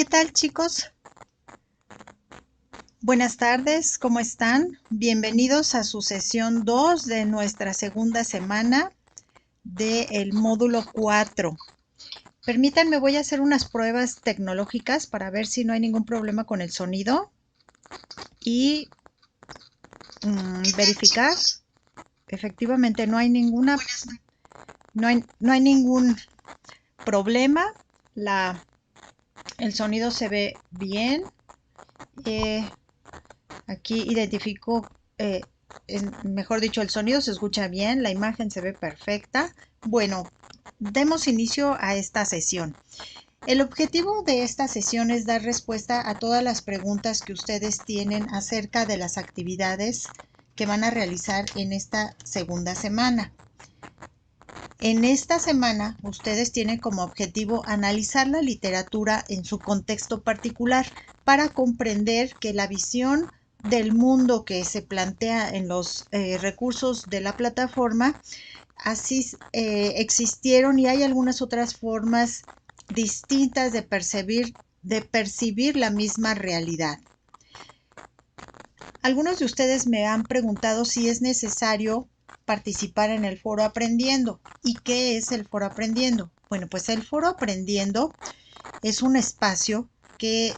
¿Qué tal, chicos? Buenas tardes, ¿cómo están? Bienvenidos a su sesión 2 de nuestra segunda semana del módulo 4. Permítanme, voy a hacer unas pruebas tecnológicas para ver si no hay ningún problema con el sonido y verificar. Efectivamente, no hay ningún problema. El sonido se ve bien. Aquí identifico, mejor dicho, el sonido se escucha bien, la imagen se ve perfecta. Bueno, demos inicio a esta sesión. El objetivo de esta sesión es dar respuesta a todas las preguntas que ustedes tienen acerca de las actividades que van a realizar en esta segunda semana. En esta semana, ustedes tienen como objetivo analizar la literatura en su contexto particular para comprender que la visión del mundo que se plantea en los recursos de la plataforma, así existieron y hay algunas otras formas distintas de percibir la misma realidad. Algunos de ustedes me han preguntado si es necesario participar en el Foro Aprendiendo. ¿Y qué es el Foro Aprendiendo? Bueno, pues el Foro Aprendiendo es un espacio que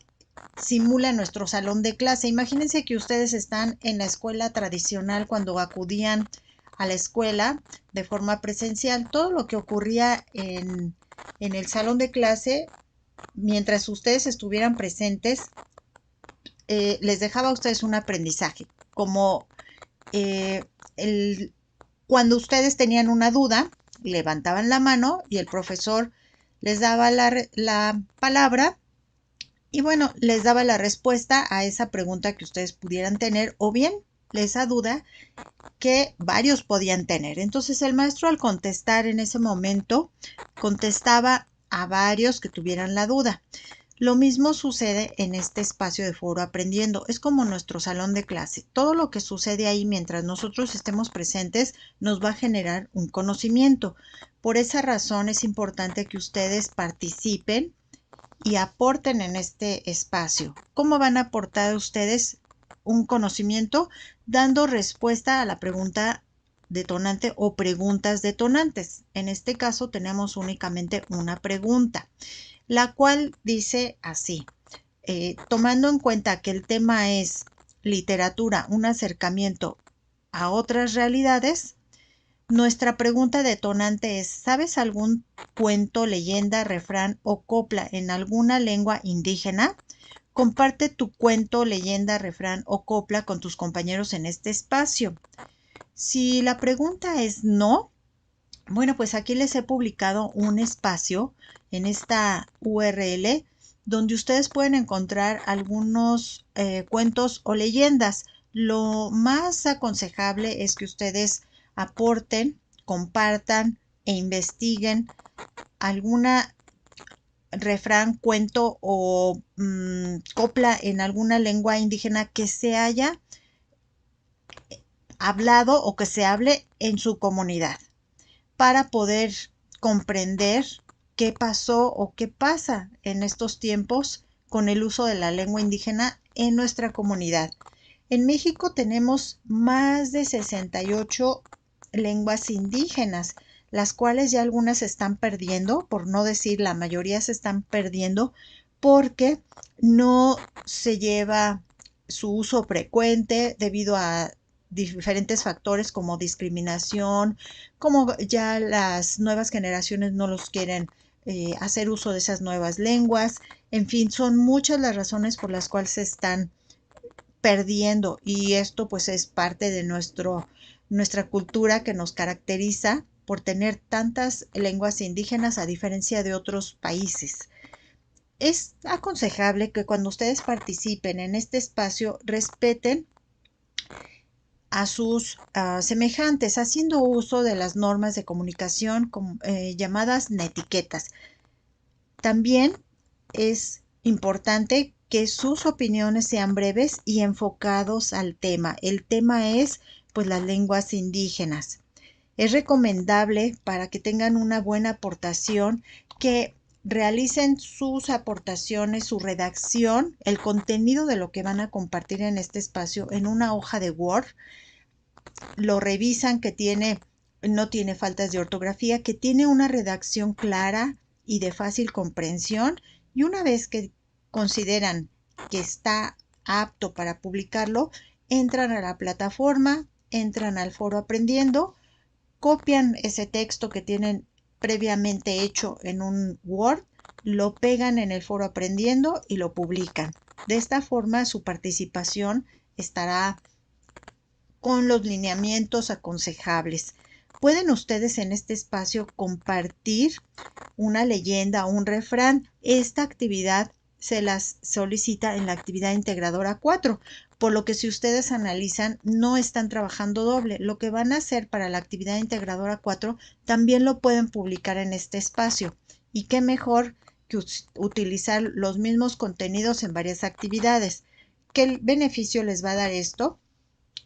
simula nuestro salón de clase. Imagínense que ustedes están en la escuela tradicional cuando acudían a la escuela de forma presencial. Todo lo que ocurría en el salón de clase, mientras ustedes estuvieran presentes, les dejaba a ustedes un aprendizaje, como eh, cuando ustedes tenían una duda, levantaban la mano y el profesor les daba la palabra y bueno, les daba la respuesta a esa pregunta que ustedes pudieran tener o bien esa duda que varios podían tener. Entonces el maestro, al contestar en ese momento, contestaba a varios que tuvieran la duda. Lo mismo sucede en este espacio de Foro Aprendiendo. Es como nuestro salón de clase. Todo lo que sucede ahí mientras nosotros estemos presentes nos va a generar un conocimiento. Por esa razón es importante que ustedes participen y aporten en este espacio. ¿Cómo van a aportar ustedes un conocimiento? Dando respuesta a la pregunta detonante o preguntas detonantes. En este caso tenemos únicamente una pregunta, la cual dice así: tomando en cuenta que el tema es literatura, un acercamiento a otras realidades, nuestra pregunta detonante es: ¿sabes algún cuento, leyenda, refrán o copla en alguna lengua indígena? Comparte tu cuento, leyenda, refrán o copla con tus compañeros en este espacio. Si la pregunta es no, bueno, pues aquí les he publicado un espacio en esta URL donde ustedes pueden encontrar algunos cuentos o leyendas. Lo más aconsejable es que ustedes aporten, compartan e investiguen alguna refrán, cuento o copla en alguna lengua indígena que se haya hablado o que se hable en su comunidad, para poder comprender qué pasó o qué pasa en estos tiempos con el uso de la lengua indígena en nuestra comunidad. En México tenemos más de 68 lenguas indígenas, las cuales ya algunas se están perdiendo, por no decir la mayoría se están perdiendo, porque no se lleva su uso frecuente debido a diferentes factores como discriminación, como ya las nuevas generaciones no los quieren hacer uso de esas nuevas lenguas. En fin, son muchas las razones por las cuales se están perdiendo, y esto pues es parte de nuestra cultura, que nos caracteriza por tener tantas lenguas indígenas a diferencia de otros países. Es aconsejable que cuando ustedes participen en este espacio respeten a sus semejantes, haciendo uso de las normas de comunicación llamadas netiquetas. También es importante que sus opiniones sean breves y enfocados al tema. El tema es pues las lenguas indígenas. Es recomendable, para que tengan una buena aportación, que realicen sus aportaciones, su redacción, el contenido de lo que van a compartir en este espacio en una hoja de Word, lo revisan que no tiene faltas de ortografía, que tiene una redacción clara y de fácil comprensión, y una vez que consideran que está apto para publicarlo, entran a la plataforma, entran al foro aprendiendo, copian ese texto que tienen previamente hecho en un Word, lo pegan en el foro aprendiendo y lo publican. De esta forma su participación estará con los lineamientos aconsejables. Pueden ustedes en este espacio compartir una leyenda o un refrán. Esta actividad se las solicita en la actividad integradora 4, por lo que si ustedes analizan no están trabajando doble. Lo que van a hacer para la actividad integradora 4 también lo pueden publicar en este espacio. Y qué mejor que utilizar los mismos contenidos en varias actividades. ¿Qué beneficio les va a dar esto?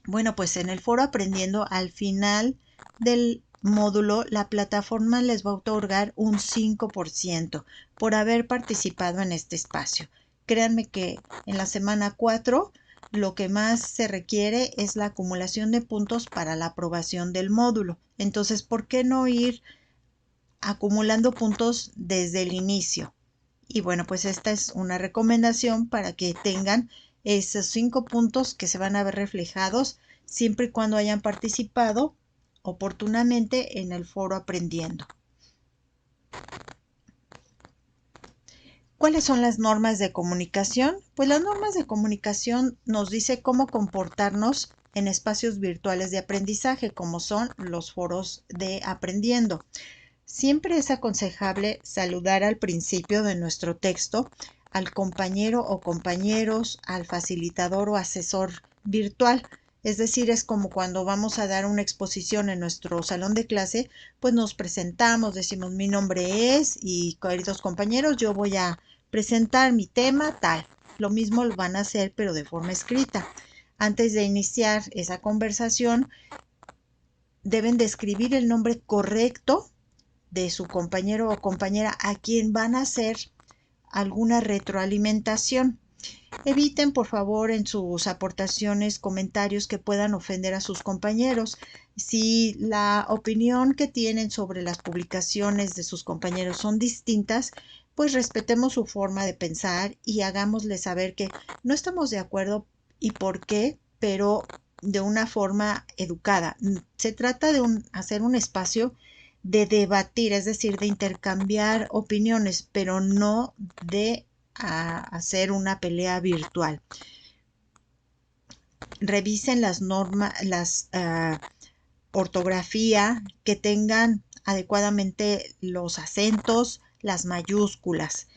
Bueno, pues en el foro aprendiendo, al final del módulo, la plataforma les va a otorgar un 5% por haber participado en este espacio. Créanme que en la semana 4 lo que más se requiere es la acumulación de puntos para la aprobación del módulo. Entonces, ¿por qué no ir acumulando puntos desde el inicio? Y bueno, pues esta es una recomendación para que tengan esos 5 puntos que se van a ver reflejados siempre y cuando hayan participado oportunamente en el foro aprendiendo. ¿Cuáles son las normas de comunicación? Pues las normas de comunicación nos dice cómo comportarnos en espacios virtuales de aprendizaje, como son los foros de aprendiendo. Siempre es aconsejable saludar al principio de nuestro texto al compañero o compañeros, al facilitador o asesor virtual. Es decir, es como cuando vamos a dar una exposición en nuestro salón de clase, pues nos presentamos, decimos mi nombre es y queridos compañeros, yo voy a presentar mi tema tal. Lo mismo lo van a hacer pero de forma escrita. Antes de iniciar esa conversación, deben de escribir el nombre correcto de su compañero o compañera a quien van a hacer alguna retroalimentación. Eviten, por favor, en sus aportaciones comentarios que puedan ofender a sus compañeros. Si la opinión que tienen sobre las publicaciones de sus compañeros son distintas, pues respetemos su forma de pensar y hagámosle saber que no estamos de acuerdo y por qué, pero de una forma educada. Se trata de hacer un espacio de debatir, es decir, de intercambiar opiniones, pero no de hacer una pelea virtual. Revisen las normas, ortografía, que tengan adecuadamente los acentos, las mayúsculas.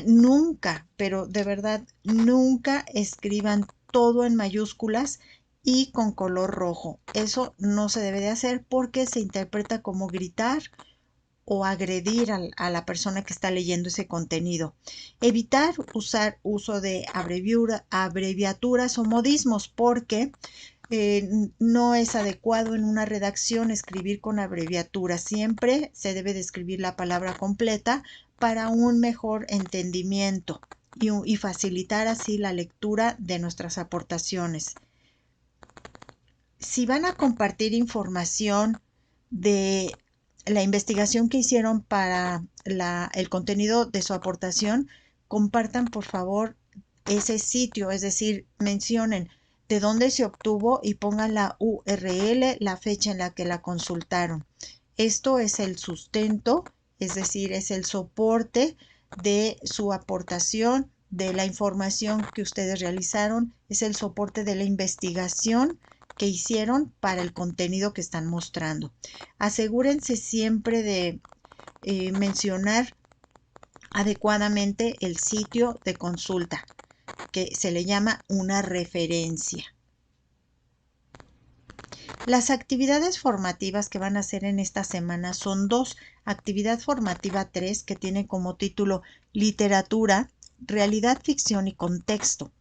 Nunca, pero de verdad, nunca escriban todo en mayúsculas y con color rojo. Eso no se debe de hacer porque se interpreta como gritar o agredir a la persona que está leyendo ese contenido. Evitar usar uso de abreviaturas o modismos porque no es adecuado en una redacción escribir con abreviaturas. Siempre se debe de escribir la palabra completa para un mejor entendimiento y facilitar así la lectura de nuestras aportaciones. Si van a compartir información de la investigación que hicieron para el contenido de su aportación, compartan por favor ese sitio, es decir, mencionen de dónde se obtuvo y pongan la URL, la fecha en la que la consultaron. Esto es el sustento, es decir, es el soporte de su aportación, de la información que ustedes realizaron, es el soporte de la investigación que hicieron para el contenido que están mostrando. Asegúrense siempre de mencionar adecuadamente el sitio de consulta, que se le llama una referencia. Las actividades formativas que van a hacer en esta semana son dos. Actividad formativa 3, que tiene como título Literatura, Realidad, Ficción y Contexto.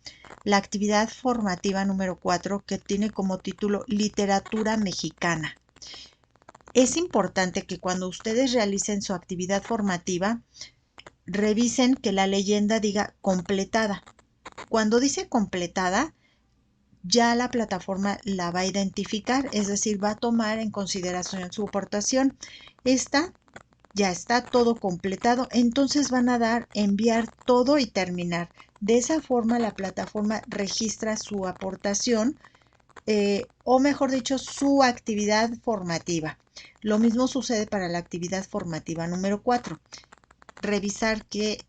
La actividad formativa número 4, que tiene como título Literatura Mexicana. Es importante que cuando ustedes realicen su actividad formativa, revisen que la leyenda diga completada. Cuando dice completada, ya la plataforma la va a identificar, es decir, va a tomar en consideración su aportación. Esta ya está todo completado, entonces van a dar enviar todo y terminar. De esa forma la plataforma registra su aportación, o mejor dicho, su actividad formativa. Lo mismo sucede para la actividad formativa número 4. Revisar que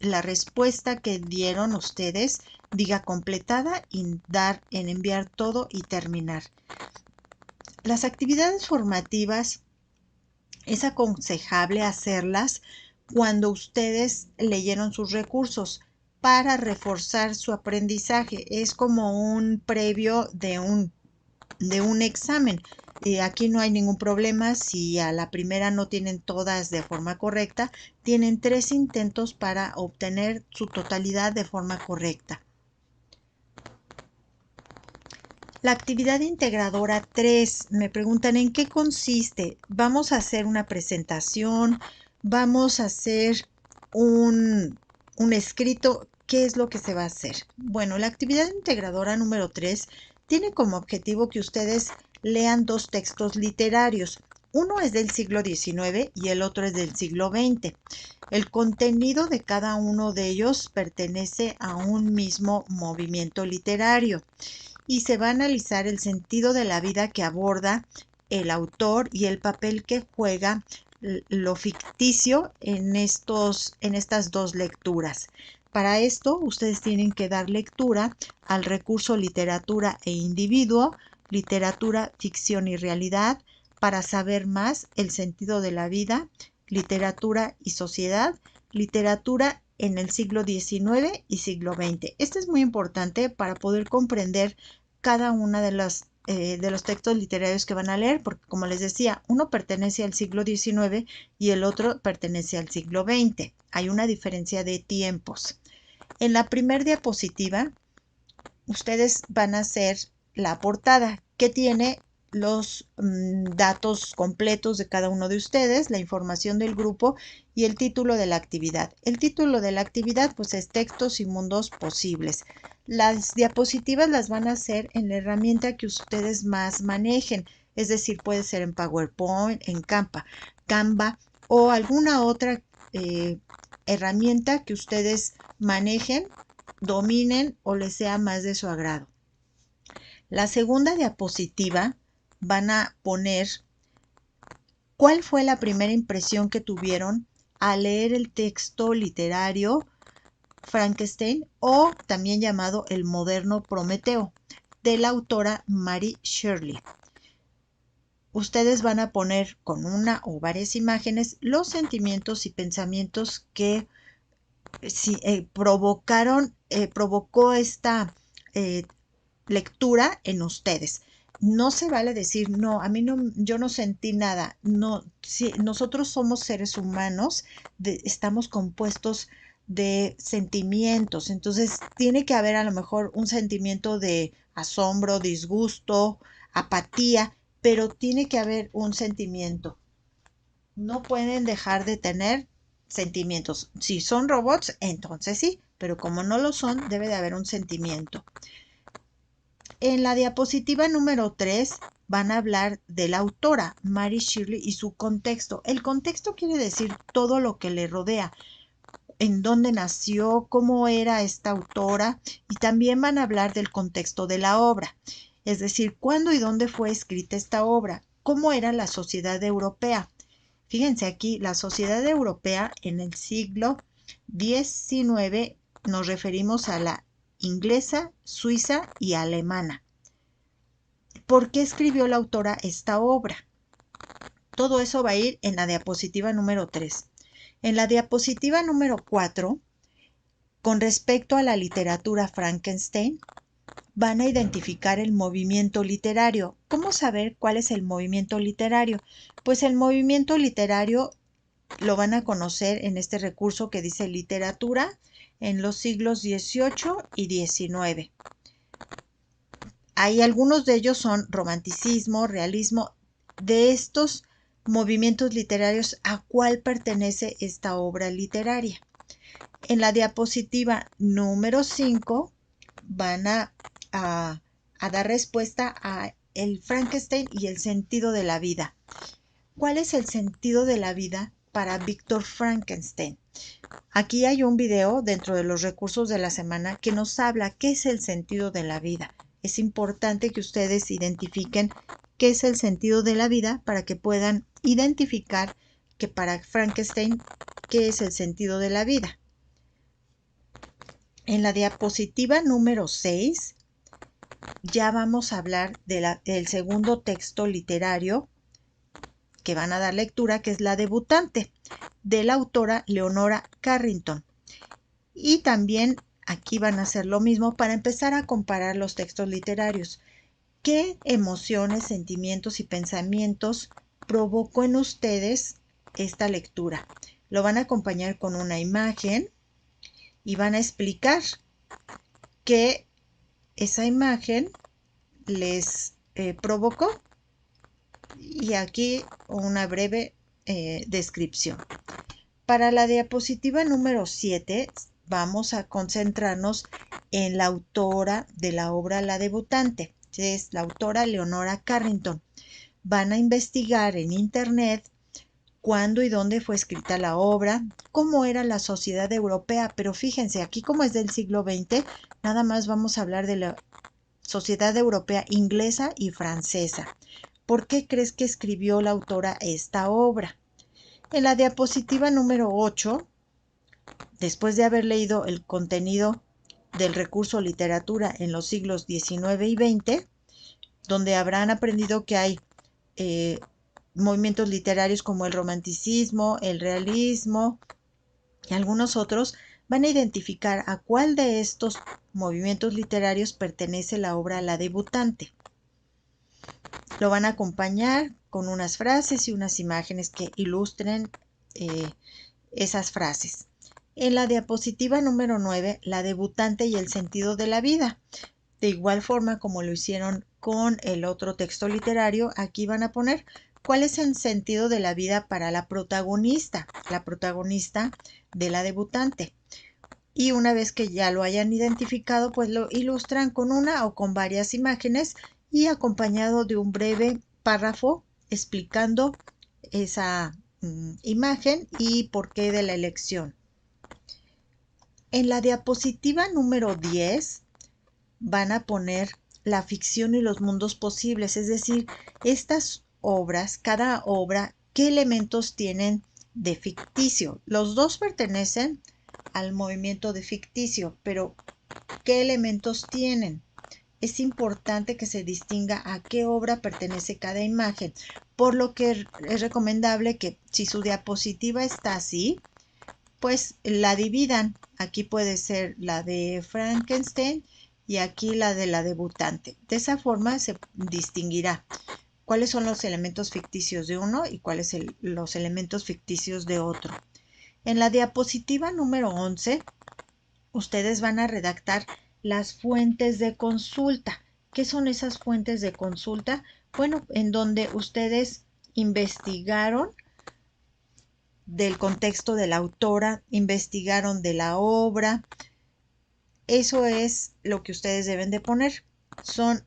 la respuesta que dieron ustedes diga completada y dar en enviar todo y terminar. Las actividades formativas es aconsejable hacerlas cuando ustedes leyeron sus recursos para reforzar su aprendizaje. Es como un previo de un examen. Aquí no hay ningún problema si a la primera no tienen todas de forma correcta. Tienen 3 intentos para obtener su totalidad de forma correcta. La actividad integradora 3, me preguntan en qué consiste. Vamos a hacer una presentación, vamos a hacer un escrito. ¿Qué es lo que se va a hacer? Bueno, la actividad integradora número 3 tiene como objetivo que ustedes lean 2 textos literarios. Uno es del siglo XIX y el otro es del siglo XX. El contenido de cada uno de ellos pertenece a un mismo movimiento literario y se va a analizar el sentido de la vida que aborda el autor y el papel que juega lo ficticio en estas 2 lecturas. Para esto, ustedes tienen que dar lectura al recurso literatura e individuo, literatura, ficción y realidad, para saber más el sentido de la vida, literatura y sociedad, literatura en el siglo XIX y siglo XX. Esto es muy importante para poder comprender cada una de los textos literarios que van a leer, porque como les decía, uno pertenece al siglo XIX y el otro pertenece al siglo XX. Hay una diferencia de tiempos. En la primera diapositiva, ustedes van a hacer la portada, que tiene los datos completos de cada uno de ustedes, la información del grupo y el título de la actividad. El título de la actividad pues es Textos y Mundos Posibles. Las diapositivas las van a hacer en la herramienta que ustedes más manejen, es decir, puede ser en PowerPoint, en Canva o alguna otra herramienta que ustedes manejen, dominen o les sea más de su agrado. La segunda diapositiva van a poner cuál fue la primera impresión que tuvieron al leer el texto literario Frankenstein, o también llamado El moderno Prometeo, de la autora Mary Shelley. Ustedes van a poner con una o varias imágenes los sentimientos y pensamientos que provocó esta lectura en ustedes. No se vale decir, no, a mí no, yo no sentí nada. No, si nosotros somos seres humanos, estamos compuestos de sentimientos, entonces tiene que haber a lo mejor un sentimiento de asombro, disgusto, apatía, pero tiene que haber un sentimiento. No pueden dejar de tener sentimientos. Si son robots, entonces sí, pero como no lo son, debe de haber un sentimiento. En la diapositiva número 3 van a hablar de la autora, Mary Shelley, y su contexto. El contexto quiere decir todo lo que le rodea, en dónde nació, cómo era esta autora, y también van a hablar del contexto de la obra, es decir, cuándo y dónde fue escrita esta obra, cómo era la sociedad europea. Fíjense aquí, la sociedad europea en el siglo XIX nos referimos a la inglesa, suiza y alemana. ¿Por qué escribió la autora esta obra? Todo eso va a ir en la diapositiva número 3. En la diapositiva número 4, con respecto a la literatura Frankenstein, van a identificar el movimiento literario. ¿Cómo saber cuál es el movimiento literario? Pues el movimiento literario lo van a conocer en este recurso que dice literatura en los siglos XVIII y XIX. Hay algunos de ellos son romanticismo, realismo. De estos movimientos literarios a cuál pertenece esta obra literaria. En la diapositiva número 5 van a dar respuesta a el Frankenstein y el sentido de la vida. ¿Cuál es el sentido de la vida para Víctor Frankenstein? Aquí hay un video dentro de los recursos de la semana que nos habla qué es el sentido de la vida. Es importante que ustedes identifiquen qué es el sentido de la vida para que puedan identificar que para Frankenstein, qué es el sentido de la vida. En la diapositiva número 6 ya vamos a hablar del segundo texto literario que van a dar lectura, que es La debutante, de la autora Leonora Carrington. Y también aquí van a hacer lo mismo para empezar a comparar los textos literarios. ¿Qué emociones, sentimientos y pensamientos provocó en ustedes esta lectura? Lo van a acompañar con una imagen y van a explicar qué esa imagen les provocó. Y aquí una breve descripción. Para la diapositiva número 7 vamos a concentrarnos en la autora de la obra La debutante, que es la autora Leonora Carrington. Van a investigar en internet cuándo y dónde fue escrita la obra, cómo era la sociedad europea, pero fíjense, aquí como es del siglo XX, nada más vamos a hablar de la sociedad europea inglesa y francesa. ¿Por qué crees que escribió la autora esta obra? En la diapositiva número 8, después de haber leído el contenido del recurso literatura en los siglos XIX y XX, donde habrán aprendido que hay movimientos literarios como el romanticismo, el realismo y algunos otros, van a identificar a cuál de estos movimientos literarios pertenece la obra La debutante. Lo van a acompañar con unas frases y unas imágenes que ilustren esas frases. En la diapositiva número 9, La debutante y el sentido de la vida. De igual forma como lo hicieron con el otro texto literario, aquí van a poner cuál es el sentido de la vida para la protagonista de La debutante. Y una vez que ya lo hayan identificado, pues lo ilustran con una o con varias imágenes y acompañado de un breve párrafo explicando esa imagen y por qué de la elección. En la diapositiva número 10 van a poner la ficción y los mundos posibles, es decir, estas obras, cada obra, qué elementos tienen de ficticio. Los dos pertenecen al movimiento de ficticio, pero ¿qué elementos tienen? Es importante que se distinga a qué obra pertenece cada imagen, por lo que es recomendable que si su diapositiva está así, pues la dividan. Aquí puede ser la de Frankenstein y aquí la de La debutante. De esa forma se distinguirá cuáles son los elementos ficticios de uno y cuáles son los elementos ficticios de otro. En la diapositiva número 11, ustedes van a redactar las fuentes de consulta. ¿Qué son esas fuentes de consulta? Bueno, en donde ustedes investigaron del contexto de la autora, investigaron de la obra. Eso es lo que ustedes deben de poner. Son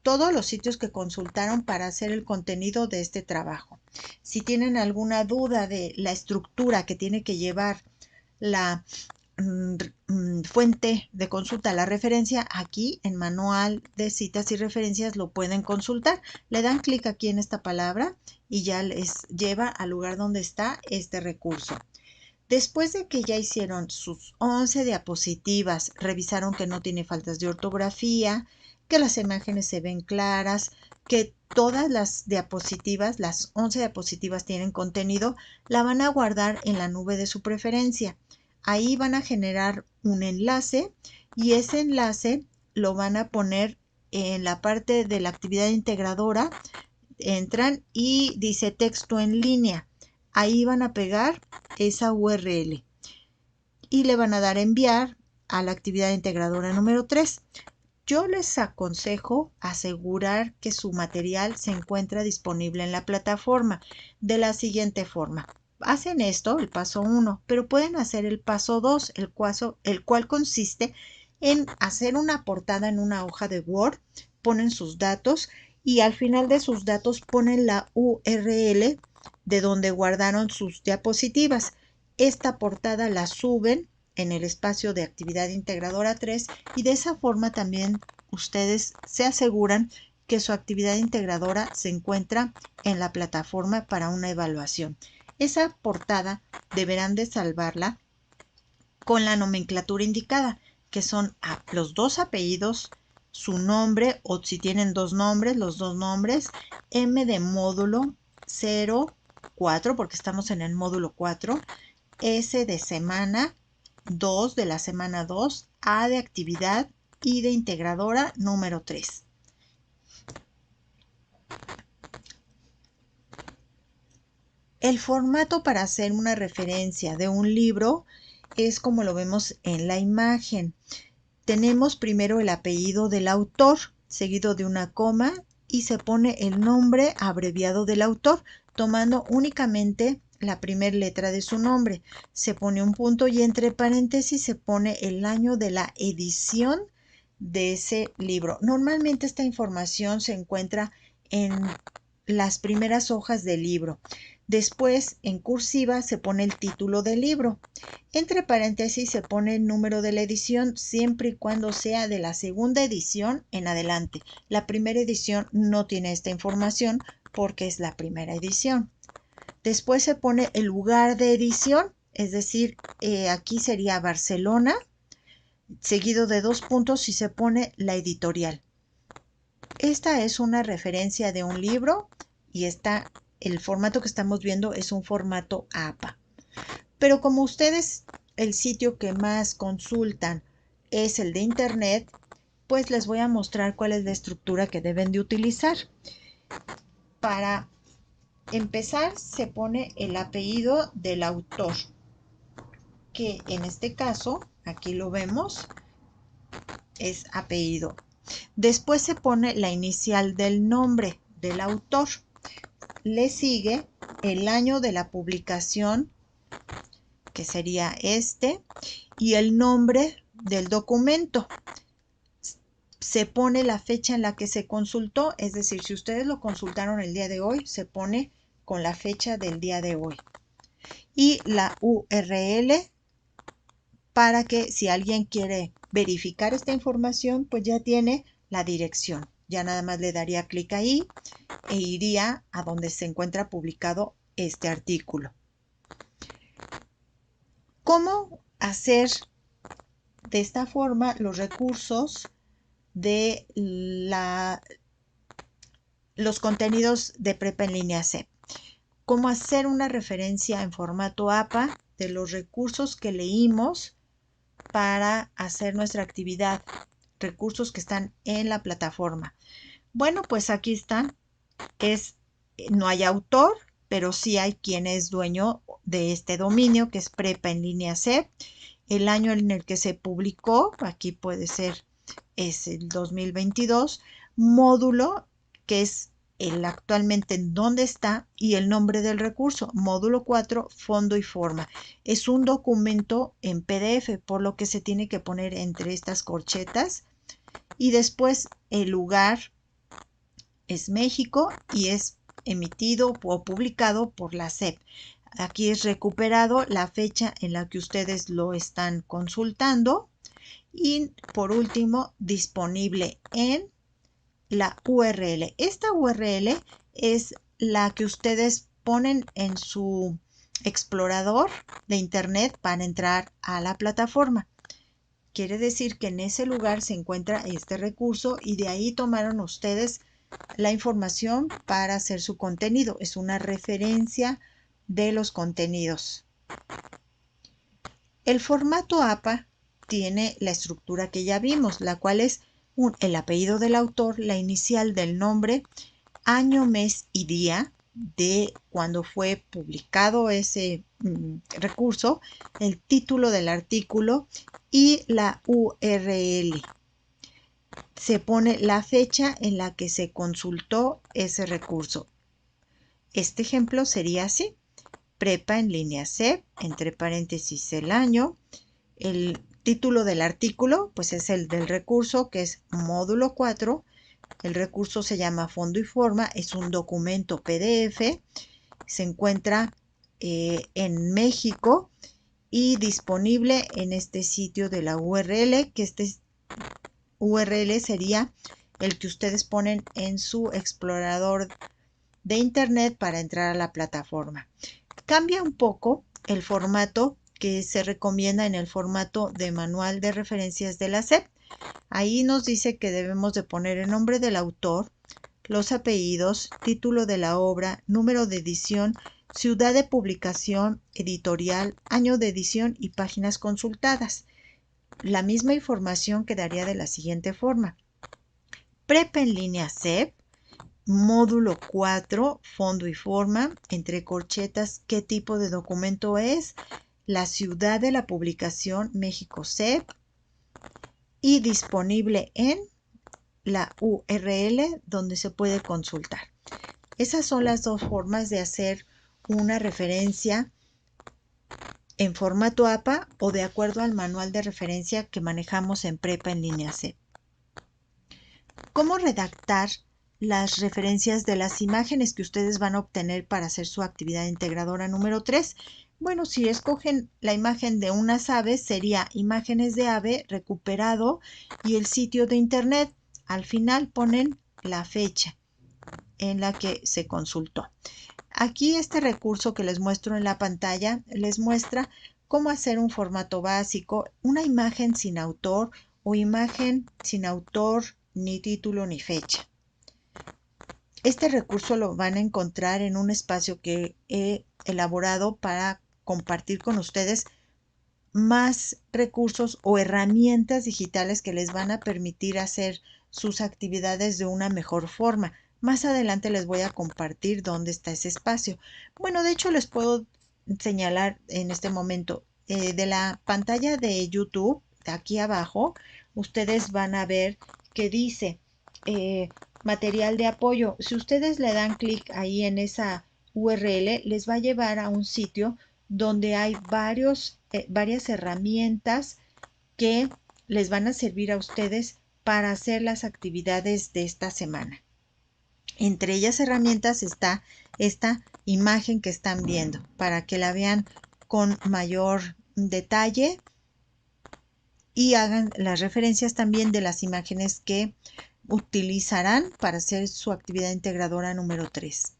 todos los sitios que consultaron para hacer el contenido de este trabajo. Si tienen alguna duda de la estructura que tiene que llevar la fuente de consulta, la referencia, aquí en Manual de Citas y Referencias lo pueden consultar. Le dan clic aquí en esta palabra y ya les lleva al lugar donde está este recurso. Después de que ya hicieron sus 11 diapositivas, revisaron que no tiene faltas de ortografía, que las imágenes se ven claras, que todas las diapositivas, las 11 diapositivas tienen contenido, la van a guardar en la nube de su preferencia. Ahí van a generar un enlace y ese enlace lo van a poner en la parte de la actividad integradora. Entran y dice texto en línea. Ahí van a pegar esa URL y le van a dar enviar a la actividad integradora número 3. Yo les aconsejo asegurar que su material se encuentra disponible en la plataforma de la siguiente forma. Hacen esto, el paso 1, pero pueden hacer el paso 2, el cual consiste en hacer una portada en una hoja de Word, ponen sus datos y al final de sus datos ponen la URL de donde guardaron sus diapositivas. Esta portada la suben en el espacio de actividad integradora 3 y de esa forma también ustedes se aseguran que su actividad integradora se encuentra en la plataforma para una evaluación. Esa portada deberán de salvarla con la nomenclatura indicada, que son los dos apellidos, su nombre o si tienen dos nombres, los dos nombres, M de módulo 04 porque estamos en el módulo 4, S de semana 2 de la semana 2, A de actividad y de integradora número 3. El formato para hacer una referencia de un libro es como lo vemos en la imagen. Tenemos primero el apellido del autor, seguido de una coma y se pone el nombre abreviado del autor, tomando únicamente la primera letra de su nombre. Se pone un punto y entre paréntesis se pone el año de la edición de ese libro. Normalmente esta información se encuentra en las primeras hojas del libro. Después, en cursiva, se pone el título del libro. Entre paréntesis se pone el número de la edición siempre y cuando sea de la segunda edición en adelante. La primera edición no tiene esta información porque es la primera edición. Después se pone el lugar de edición, es decir, aquí sería Barcelona, seguido de dos puntos y se pone la editorial. Esta es una referencia de un libro y el formato que estamos viendo es un formato APA. Pero como ustedes el sitio que más consultan es el de internet, pues les voy a mostrar cuál es la estructura que deben de utilizar. Para empezar se pone el apellido del autor, que en este caso, aquí lo vemos, es apellido. Después se pone la inicial del nombre del autor. Le sigue el año de la publicación, que sería este, y el nombre del documento. Se pone la fecha en la que se consultó, es decir, si ustedes lo consultaron el día de hoy, se pone con la fecha del día de hoy. Y la URL para que si alguien quiere verificar esta información, pues ya tiene la dirección. Ya nada más le daría clic ahí e iría a donde se encuentra publicado este artículo. ¿Cómo hacer de esta forma los recursos de los contenidos de Prepa en línea C? ¿Cómo hacer una referencia en formato APA de los recursos que leímos para hacer nuestra actividad? Recursos que están en la plataforma. Bueno, pues aquí están. No hay autor, pero sí hay quien es dueño de este dominio, que es Prepa en línea C. El año en el que se publicó, aquí puede ser, es el 2022. Módulo, que es el actualmente en dónde está, y el nombre del recurso, módulo 4, fondo y forma. Es un documento en PDF, por lo que se tiene que poner entre estas corchetas. Y después el lugar es México y es emitido o publicado por la SEP. Aquí es recuperado la fecha en la que ustedes lo están consultando. Y por último, disponible en la URL. Esta URL es la que ustedes ponen en su explorador de internet para entrar a la plataforma. Quiere decir que en ese lugar se encuentra este recurso y de ahí tomaron ustedes la información para hacer su contenido. Es una referencia de los contenidos. El formato APA tiene la estructura que ya vimos, la cual es el apellido del autor, la inicial del nombre, año, mes y día de cuando fue publicado ese recurso, el título del artículo y la URL. se pone la fecha en la que se consultó ese recurso. Este ejemplo sería así: Prepa en línea C, entre paréntesis el año. El título del artículo, pues es el del recurso, que es módulo 4. El recurso se llama Fondo y Forma, es un documento PDF, se encuentra en México y disponible en este sitio de la URL, que este URL sería el que ustedes ponen en su explorador de internet para entrar a la plataforma. Cambia un poco el formato que se recomienda en el formato de manual de referencias de la SEP. Ahí nos dice que debemos de poner el nombre del autor, los apellidos, título de la obra, número de edición, ciudad de publicación, editorial, año de edición y páginas consultadas. La misma información quedaría de la siguiente forma: Prepa en línea SEP, módulo 4, fondo y forma, entre corchetas, qué tipo de documento es, la ciudad de la publicación, México SEP, y disponible en la URL donde se puede consultar. Esas son las dos formas de hacer una referencia en formato APA o de acuerdo al manual de referencia que manejamos en Prepa en línea C. ¿Cómo redactar las referencias de las imágenes que ustedes van a obtener para hacer su actividad integradora número 3? Bueno, si escogen la imagen de unas aves, sería imágenes de ave recuperado y el sitio de internet. Al final ponen la fecha en la que se consultó. Aquí este recurso que les muestro en la pantalla les muestra cómo hacer un formato básico, una imagen sin autor o imagen sin autor, ni título ni fecha. Este recurso lo van a encontrar en un espacio que he elaborado para compartir con ustedes más recursos o herramientas digitales que les van a permitir hacer sus actividades de una mejor forma. Más adelante les voy a compartir dónde está ese espacio. Bueno, de hecho les puedo señalar en este momento de la pantalla de YouTube, de aquí abajo, ustedes van a ver que dice material de apoyo. Si ustedes le dan clic ahí en esa URL, les va a llevar a un sitio donde hay varias herramientas que les van a servir a ustedes para hacer las actividades de esta semana. Entre ellas herramientas está esta imagen que están viendo para que la vean con mayor detalle y hagan las referencias también de las imágenes que utilizarán para hacer su actividad integradora número 3.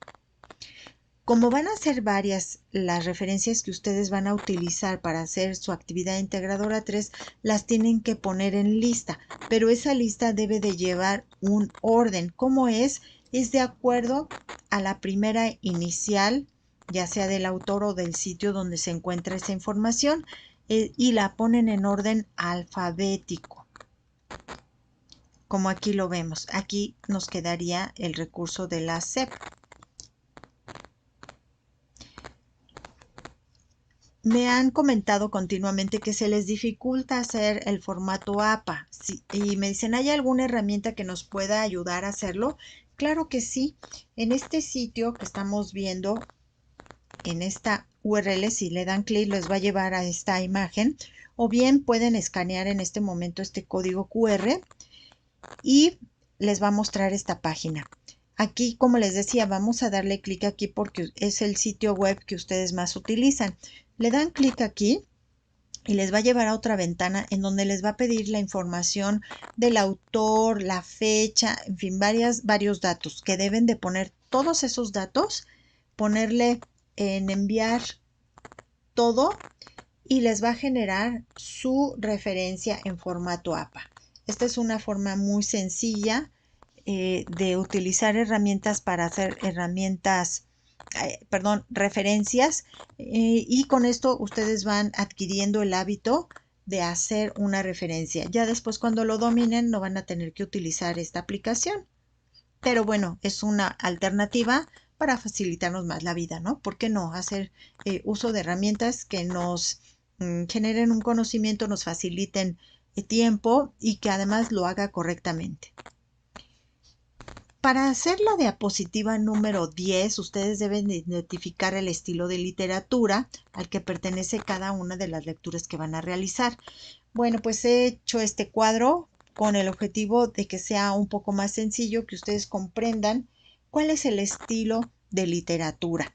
Como van a ser varias las referencias que ustedes van a utilizar para hacer su actividad integradora 3, las tienen que poner en lista, pero esa lista debe de llevar un orden. ¿Cómo es? Es de acuerdo a la primera inicial, ya sea del autor o del sitio donde se encuentra esa información, y la ponen en orden alfabético. Como aquí lo vemos, aquí nos quedaría el recurso de la SEP. Me han comentado continuamente que se les dificulta hacer el formato APA, sí, y me dicen, ¿hay alguna herramienta que nos pueda ayudar a hacerlo? Claro que sí. En este sitio que estamos viendo, en esta URL, si le dan clic, les va a llevar a esta imagen, o bien pueden escanear en este momento este código QR y les va a mostrar esta página. Aquí, como les decía, vamos a darle clic aquí porque es el sitio web que ustedes más utilizan. Le dan clic aquí y les va a llevar a otra ventana en donde les va a pedir la información del autor, la fecha, en fin, varios datos que deben de poner. Todos esos datos, ponerle en enviar todo y les va a generar su referencia en formato APA. Esta es una forma muy sencilla de utilizar herramientas para hacer referencias, y con esto ustedes van adquiriendo el hábito de hacer una referencia. Ya después, cuando lo dominen, no van a tener que utilizar esta aplicación. Pero bueno, es una alternativa para facilitarnos más la vida, ¿no? ¿Por qué no hacer uso de herramientas que nos generen un conocimiento, nos faciliten tiempo y que además lo haga correctamente. Para hacer la diapositiva número 10, ustedes deben identificar el estilo de literatura al que pertenece cada una de las lecturas que van a realizar. Bueno, pues he hecho este cuadro con el objetivo de que sea un poco más sencillo, que ustedes comprendan cuál es el estilo de literatura.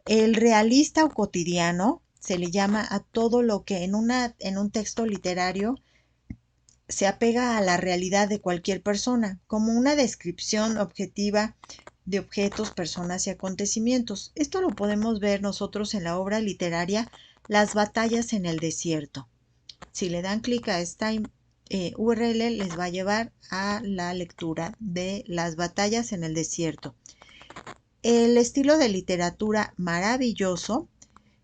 El realista o cotidiano se le llama a todo lo que en un texto literario se apega a la realidad de cualquier persona, como una descripción objetiva de objetos, personas y acontecimientos. Esto lo podemos ver nosotros en la obra literaria Las batallas en el desierto. Si le dan clic a esta URL, les va a llevar a la lectura de Las batallas en el desierto. El estilo de literatura maravilloso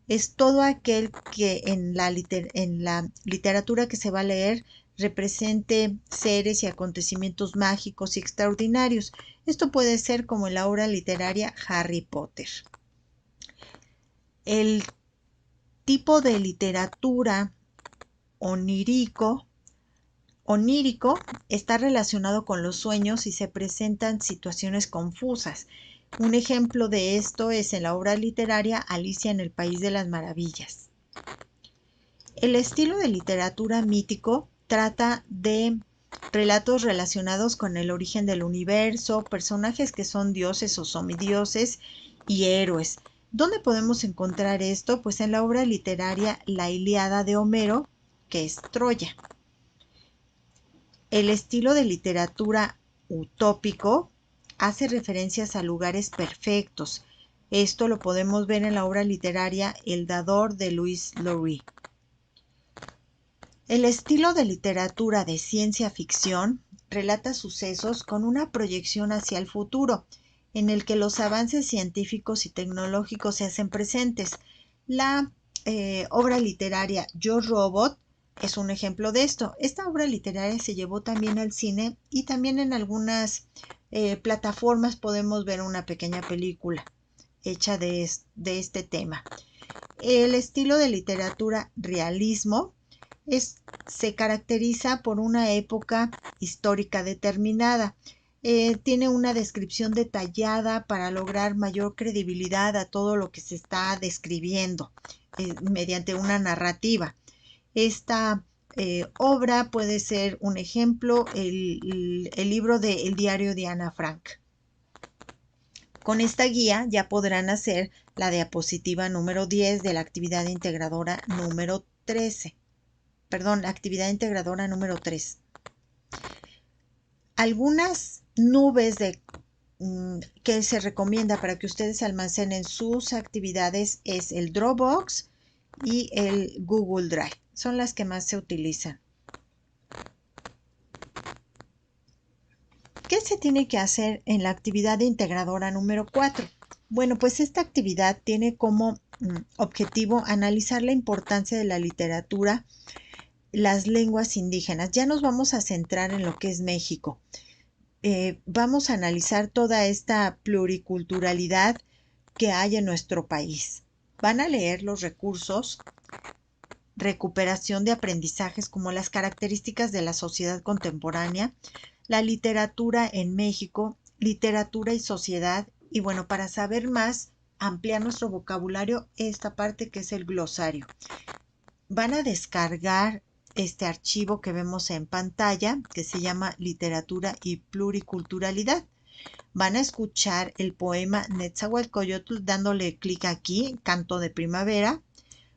es todo aquel que en la literatura que se va a leer represente seres y acontecimientos mágicos y extraordinarios. Esto puede ser como en la obra literaria Harry Potter. El tipo de literatura onírico está relacionado con los sueños y se presentan situaciones confusas. Un ejemplo de esto es en la obra literaria Alicia en el País de las Maravillas. El estilo de literatura mítico trata de relatos relacionados con el origen del universo, personajes que son dioses o semidioses y héroes. ¿Dónde podemos encontrar esto? Pues en la obra literaria La Ilíada de Homero, que es Troya. El estilo de literatura utópico hace referencias a lugares perfectos. Esto lo podemos ver en la obra literaria El Dador de Louis Lowry. El estilo de literatura de ciencia ficción relata sucesos con una proyección hacia el futuro, en el que los avances científicos y tecnológicos se hacen presentes. La obra literaria Yo Robot es un ejemplo de esto. Esta obra literaria se llevó también al cine y también en algunas plataformas podemos ver una pequeña película hecha de este tema. El estilo de literatura realismo se caracteriza por una época histórica determinada. Tiene una descripción detallada para lograr mayor credibilidad a todo lo que se está describiendo mediante una narrativa. Esta obra puede ser un ejemplo, el libro de El diario de Ana Frank. Con esta guía ya podrán hacer la diapositiva número 10 de la actividad integradora número 13. Perdón, la actividad integradora número 3. Algunas nubes que se recomienda para que ustedes almacenen sus actividades es el Dropbox y el Google Drive. Son las que más se utilizan. ¿Qué se tiene que hacer en la actividad integradora número 4? Bueno, pues esta actividad tiene como objetivo analizar la importancia de la literatura, las lenguas indígenas. Ya nos vamos a centrar en lo que es México. Vamos a analizar toda esta pluriculturalidad que hay en nuestro país. Van a leer los recursos, recuperación de aprendizajes como las características de la sociedad contemporánea, la literatura en México, literatura y sociedad, y bueno, para saber más, ampliar nuestro vocabulario, esta parte que es el glosario. Van a descargar este archivo que vemos en pantalla, que se llama Literatura y Pluriculturalidad. Van a escuchar el poema Netzahualcoyotl dándole clic aquí, Canto de Primavera.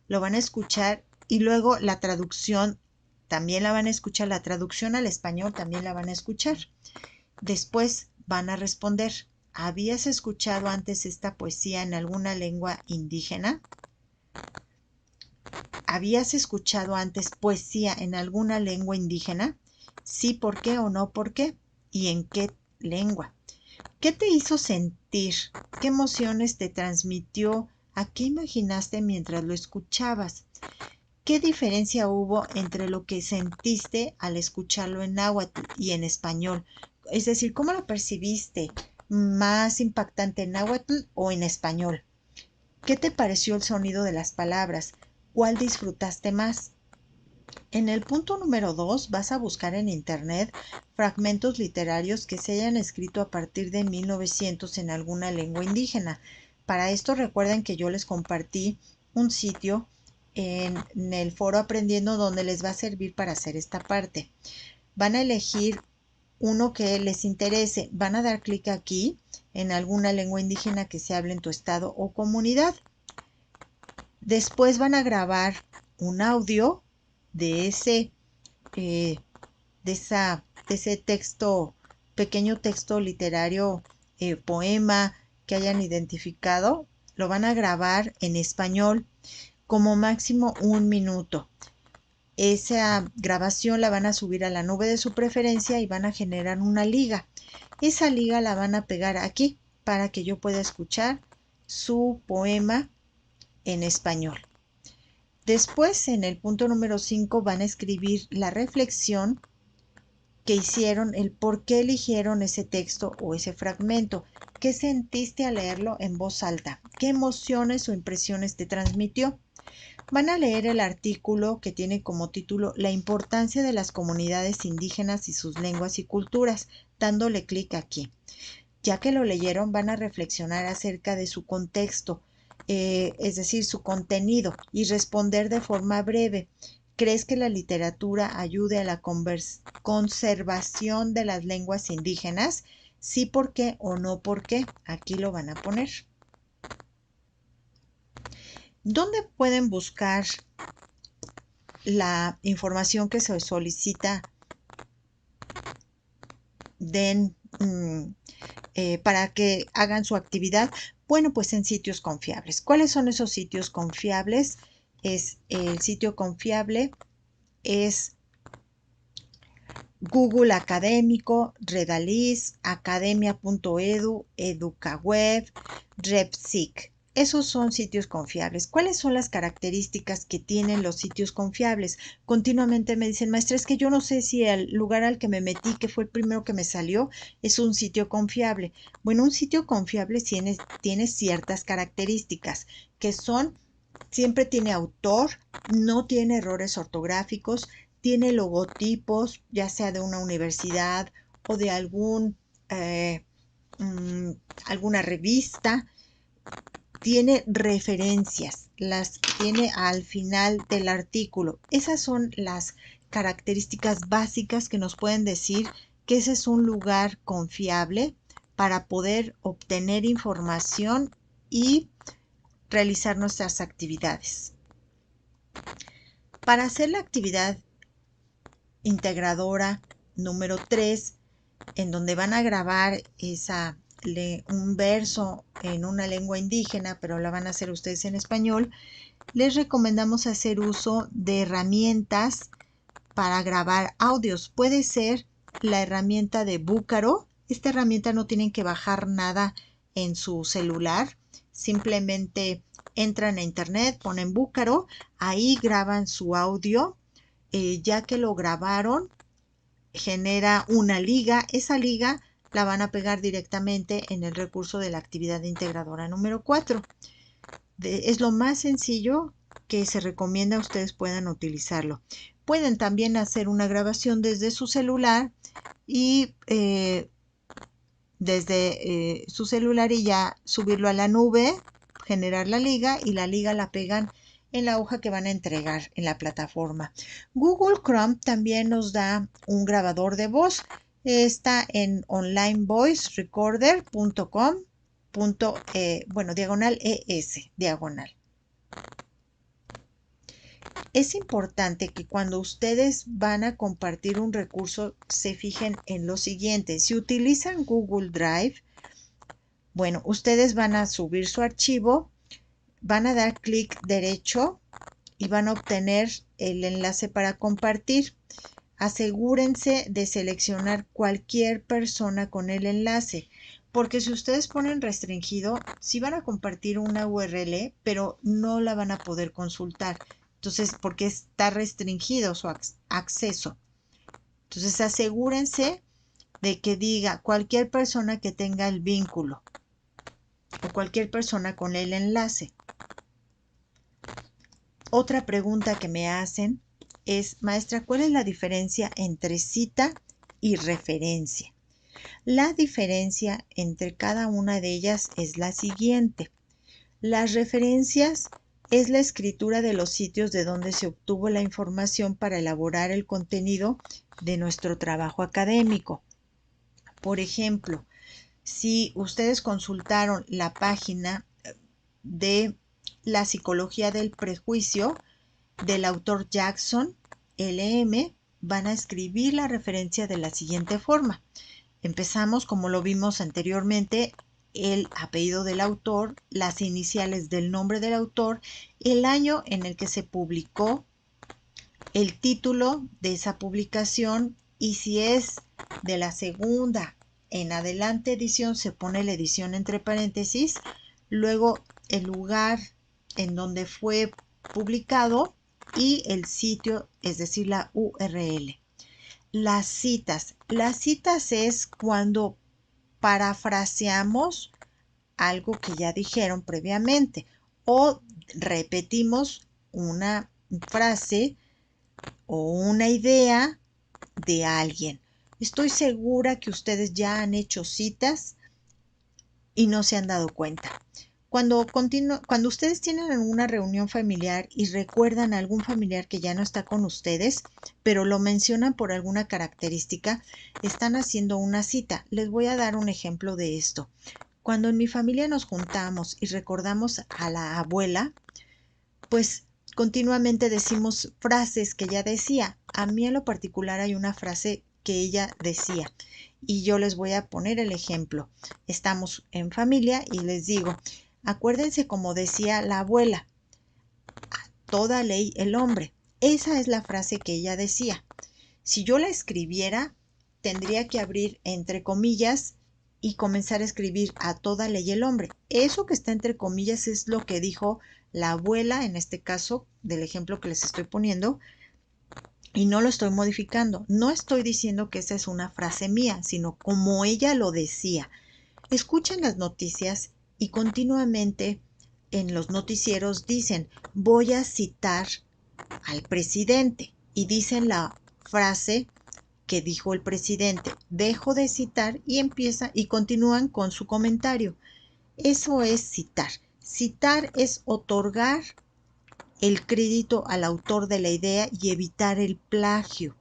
Lo van a escuchar y luego la traducción también la van a escuchar, la traducción al español también la van a escuchar. Después van a responder, ¿habías escuchado antes esta poesía en alguna lengua indígena? ¿Habías escuchado antes poesía en alguna lengua indígena? Sí, ¿por qué o no por qué? ¿Y en qué lengua? ¿Qué te hizo sentir? ¿Qué emociones te transmitió? ¿A qué imaginaste mientras lo escuchabas? ¿Qué diferencia hubo entre lo que sentiste al escucharlo en náhuatl y en español? Es decir, ¿cómo lo percibiste? ¿Más impactante en náhuatl o en español? ¿Qué te pareció el sonido de las palabras? ¿Cuál disfrutaste más? En el punto número 2 vas a buscar en internet fragmentos literarios que se hayan escrito a partir de 1900 en alguna lengua indígena. Para esto recuerden que yo les compartí un sitio en el foro Aprendiendo donde les va a servir para hacer esta parte. Van a elegir uno que les interese, van a dar clic aquí en alguna lengua indígena que se hable en tu estado o comunidad. Después van a grabar un audio de ese texto, pequeño texto literario, poema que hayan identificado, lo van a grabar en español como máximo 1 minuto. Esa grabación la van a subir a la nube de su preferencia y van a generar una liga. Esa liga la van a pegar aquí para que yo pueda escuchar su poema en español. Después, en el punto número 5, van a escribir la reflexión que hicieron, el por qué eligieron ese texto o ese fragmento. ¿Qué sentiste al leerlo en voz alta? ¿Qué emociones o impresiones te transmitió? Van a leer el artículo que tiene como título La importancia de las comunidades indígenas y sus lenguas y culturas, dándole clic aquí. Ya que lo leyeron, van a reflexionar acerca de su contexto, es decir, su contenido, y responder de forma breve. ¿Crees que la literatura ayude a la conservación de las lenguas indígenas? Sí, ¿por qué? O no, ¿por qué? Aquí lo van a poner. ¿Dónde pueden buscar la información que se solicita para que hagan su actividad? Bueno, pues en sitios confiables. ¿Cuáles son esos sitios confiables? El sitio confiable es Google Académico, Redalis, Academia.edu, Educaweb, RepSeq. Esos son sitios confiables. ¿Cuáles son las características que tienen los sitios confiables? Continuamente me dicen, maestra, es que yo no sé si el lugar al que me metí, que fue el primero que me salió, es un sitio confiable. Bueno, un sitio confiable tiene ciertas características que son, siempre tiene autor, no tiene errores ortográficos, tiene logotipos, ya sea de una universidad o de alguna revista, tiene referencias, las tiene al final del artículo. Esas son las características básicas que nos pueden decir que ese es un lugar confiable para poder obtener información y realizar nuestras actividades. Para hacer la actividad integradora número 3, en donde van a grabar un verso en una lengua indígena, pero la van a hacer ustedes en español, les recomendamos hacer uso de herramientas para grabar audios. Puede ser la herramienta de Búcaro. Esta herramienta no tienen que bajar nada en su celular, simplemente entran a internet, ponen Búcaro, ahí graban su audio. Ya que lo grabaron, genera una liga. Esa liga la van a pegar directamente en el recurso de la actividad integradora número 4. Es lo más sencillo que se recomienda a ustedes puedan utilizarlo. Pueden también hacer una grabación desde su celular y desde su celular y ya subirlo a la nube, generar la liga y la liga la pegan en la hoja que van a entregar en la plataforma. Google Chrome también nos da un grabador de voz. Está en onlinevoicerecorder.com, diagonal ES, diagonal. Es importante que cuando ustedes van a compartir un recurso se fijen en lo siguiente. Si utilizan Google Drive, bueno, ustedes van a subir su archivo, van a dar clic derecho y van a obtener el enlace para compartir. Asegúrense de seleccionar cualquier persona con el enlace, porque si ustedes ponen restringido, sí van a compartir una URL, pero no la van a poder consultar. Entonces, porque está restringido su acceso. Entonces, asegúrense de que diga cualquier persona que tenga el vínculo o cualquier persona con el enlace. Otra pregunta que me hacen es, maestra, ¿cuál es la diferencia entre cita y referencia? La diferencia entre cada una de ellas es la siguiente. Las referencias es la escritura de los sitios de donde se obtuvo la información para elaborar el contenido de nuestro trabajo académico. Por ejemplo, si ustedes consultaron la página de La psicología del prejuicio del autor Jackson, LM, van a escribir la referencia de la siguiente forma. Empezamos, como lo vimos anteriormente, el apellido del autor, las iniciales del nombre del autor, el año en el que se publicó, el título de esa publicación, y si es de la segunda en adelante edición, se pone la edición entre paréntesis, luego el lugar en donde fue publicado y el sitio, es decir, la URL. Las citas. Las citas es cuando parafraseamos algo que ya dijeron previamente o repetimos una frase o una idea de alguien. Estoy segura que ustedes ya han hecho citas y no se han dado cuenta. Cuando ustedes tienen alguna reunión familiar y recuerdan a algún familiar que ya no está con ustedes, pero lo mencionan por alguna característica, están haciendo una cita. Les voy a dar un ejemplo de esto. Cuando en mi familia nos juntamos y recordamos a la abuela, pues continuamente decimos frases que ella decía. A mí en lo particular hay una frase que ella decía y yo les voy a poner el ejemplo. Estamos en familia y les digo, acuérdense como decía la abuela, a toda ley el hombre. Esa es la frase que ella decía. Si yo la escribiera, tendría que abrir entre comillas y comenzar a escribir a toda ley el hombre. Eso que está entre comillas es lo que dijo la abuela, en este caso del ejemplo que les estoy poniendo, y no lo estoy modificando. No estoy diciendo que esa es una frase mía, sino como ella lo decía. Escuchen las noticias y continuamente en los noticieros dicen, voy a citar al presidente, y dicen la frase que dijo el presidente, dejo de citar y empieza y continúan con su comentario. Eso es citar. Citar es otorgar el crédito al autor de la idea y evitar el plagio.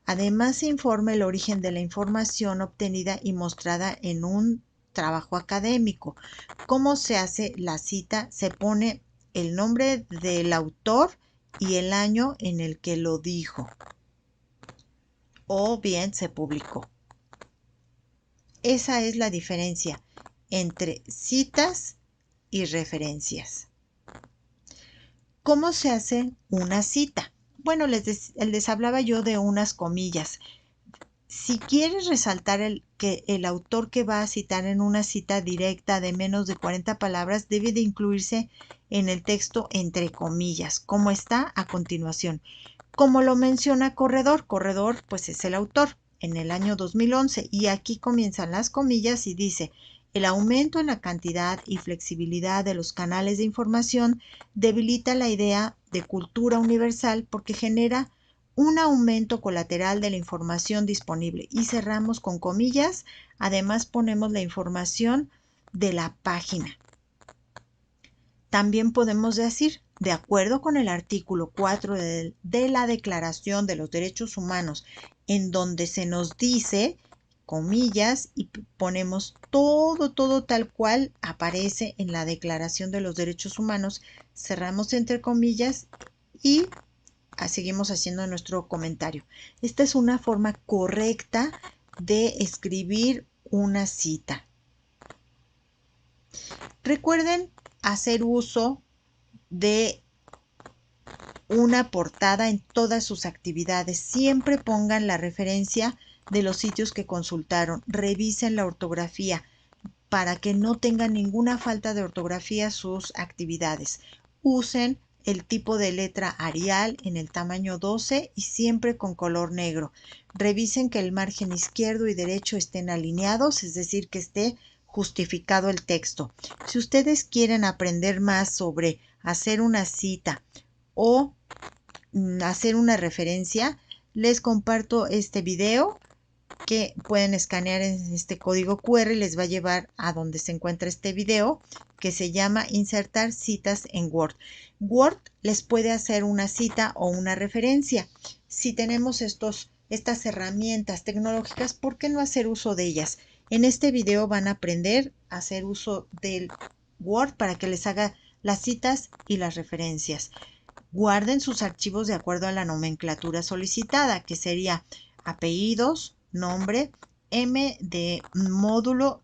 Además, se informa el origen de la información obtenida y mostrada en un trabajo académico. ¿Cómo se hace la cita? Se pone el nombre del autor y el año en el que lo dijo o bien se publicó. Esa es la diferencia entre citas y referencias. ¿Cómo se hace una cita? Bueno, les hablaba yo de unas comillas. Si quieres resaltar que el autor que va a citar en una cita directa de menos de 40 palabras debe de incluirse en el texto entre comillas, como está a continuación. Como lo menciona Corredor, Corredor pues es el autor en el año 2011 y aquí comienzan las comillas y dice, el aumento en la cantidad y flexibilidad de los canales de información debilita la idea de cultura universal porque genera un aumento colateral de la información disponible. Y cerramos con comillas, además ponemos la información de la página. También podemos decir, de acuerdo con el artículo 4 de la Declaración de los Derechos Humanos, en donde se nos dice, comillas, y ponemos todo tal cual aparece en la Declaración de los Derechos Humanos, cerramos entre comillas y seguimos haciendo nuestro comentario. Esta es una forma correcta de escribir una cita. Recuerden hacer uso de una portada en todas sus actividades. Siempre pongan la referencia de los sitios que consultaron. Revisen la ortografía para que no tengan ninguna falta de ortografía sus actividades. Usen el tipo de letra Arial en el tamaño 12 y siempre con color negro. Revisen que el margen izquierdo y derecho estén alineados, es decir, que esté justificado el texto. Si ustedes quieren aprender más sobre hacer una cita o hacer una referencia, les comparto este video que pueden escanear en este código QR, les va a llevar a donde se encuentra este video que se llama insertar citas en Word. Word les puede hacer una cita o una referencia. Si tenemos estas herramientas tecnológicas, ¿por qué no hacer uso de ellas? En este video van a aprender a hacer uso del Word para que les haga las citas y las referencias. Guarden sus archivos de acuerdo a la nomenclatura solicitada, que sería apellidos, nombre, M de módulo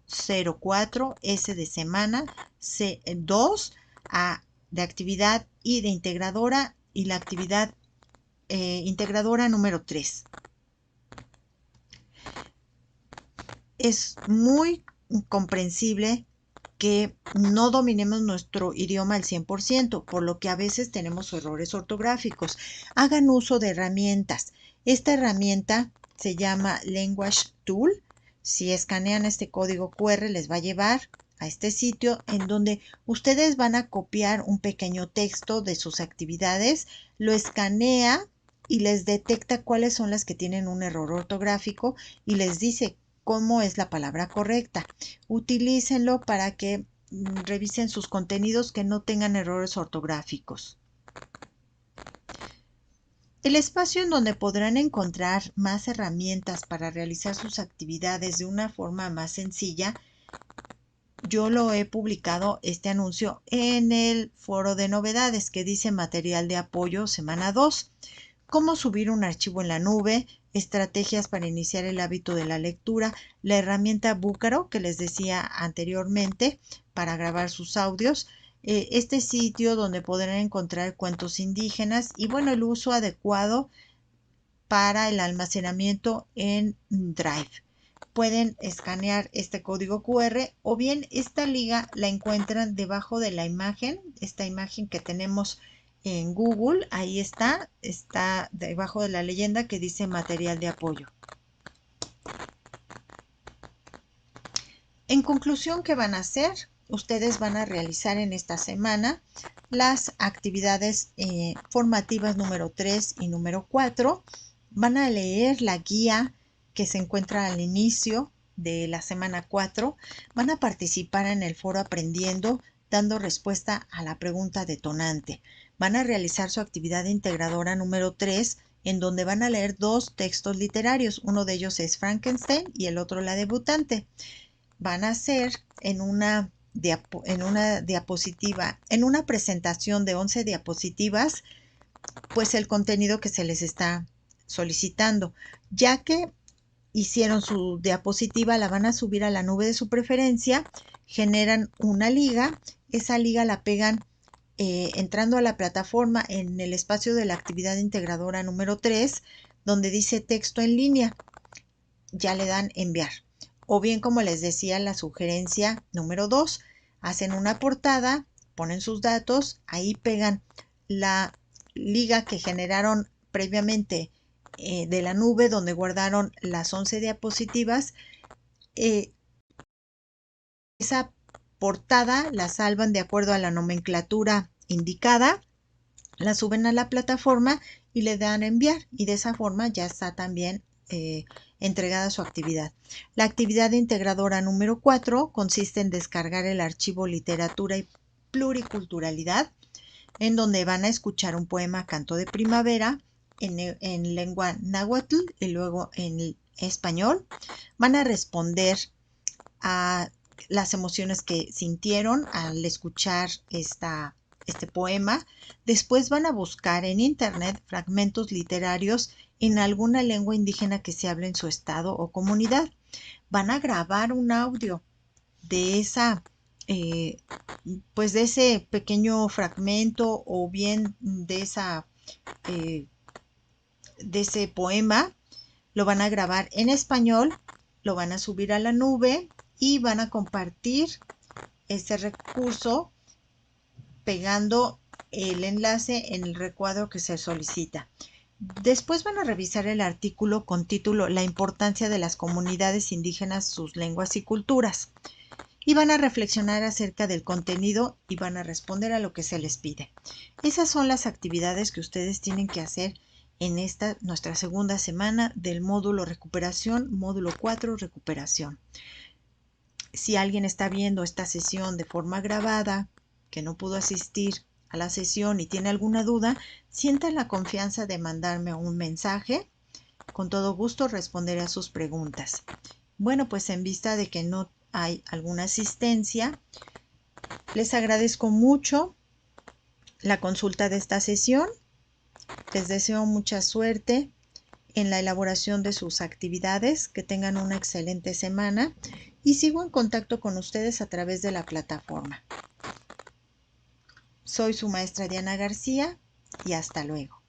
04, S de semana, C2, A de actividad, I de integradora y la actividad integradora número 3. Es muy comprensible que no dominemos nuestro idioma al 100%, por lo que a veces tenemos errores ortográficos. Hagan uso de herramientas. Esta herramienta se llama Language Tool. Si escanean este código QR les va a llevar a este sitio en donde ustedes van a copiar un pequeño texto de sus actividades, lo escanea y les detecta cuáles son las que tienen un error ortográfico y les dice cómo es la palabra correcta. Utilícenlo para que revisen sus contenidos que no tengan errores ortográficos. El espacio en donde podrán encontrar más herramientas para realizar sus actividades de una forma más sencilla, yo lo he publicado este anuncio en el foro de novedades que dice material de apoyo semana 2. Cómo subir un archivo en la nube, estrategias para iniciar el hábito de la lectura, la herramienta Búcaro que les decía anteriormente para grabar sus audios, este sitio donde podrán encontrar cuentos indígenas y bueno, el uso adecuado para el almacenamiento en Drive. Pueden escanear este código QR o bien esta liga la encuentran debajo de la imagen, esta imagen que tenemos en Google, ahí está debajo de la leyenda que dice material de apoyo. En conclusión, ¿qué van a hacer? Ustedes van a realizar en esta semana las actividades formativas número 3 y número 4. Van a leer la guía que se encuentra al inicio de la semana 4. Van a participar en el foro aprendiendo, dando respuesta a la pregunta detonante. Van a realizar su actividad integradora número 3, en donde van a leer 2 textos literarios. Uno de ellos es Frankenstein y el otro La debutante. Van a hacer en una diapositiva, en una presentación de 11 diapositivas, pues el contenido que se les está solicitando. Ya que hicieron su diapositiva, la van a subir a la nube de su preferencia, generan una liga, esa liga la pegan entrando a la plataforma en el espacio de la actividad integradora número 3, donde dice texto en línea, ya le dan enviar. O bien, como les decía, la sugerencia número 2, hacen una portada, ponen sus datos, ahí pegan la liga que generaron previamente de la nube donde guardaron las 11 diapositivas. Esa portada la salvan de acuerdo a la nomenclatura indicada, la suben a la plataforma y le dan enviar y de esa forma ya está también entregada su actividad. La actividad integradora número 4 consiste en descargar el archivo literatura y pluriculturalidad, en donde van a escuchar un poema Canto de Primavera en lengua náhuatl y luego en español. Van a responder a las emociones que sintieron al escuchar este poema. Después van a buscar en internet fragmentos literarios en alguna lengua indígena que se hable en su estado o comunidad. Van a grabar un audio de pues de ese pequeño fragmento o bien de ese poema. Lo van a grabar en español, lo van a subir a la nube y van a compartir ese recurso pegando el enlace en el recuadro que se solicita. Después van a revisar el artículo con título La importancia de las comunidades indígenas, sus lenguas y culturas. y van a reflexionar acerca del contenido y van a responder a lo que se les pide. Esas son las actividades que ustedes tienen que hacer en esta nuestra segunda semana del módulo recuperación, módulo 4 recuperación. Si alguien está viendo esta sesión de forma grabada, que no pudo asistir a la sesión y tiene alguna duda, sientan la confianza de mandarme un mensaje. Con todo gusto responderé a sus preguntas. Bueno, pues en vista de que no hay alguna asistencia, les agradezco mucho la consulta de esta sesión. Les deseo mucha suerte en la elaboración de sus actividades, que tengan una excelente semana y sigo en contacto con ustedes a través de la plataforma. Soy su maestra Diana García y hasta luego.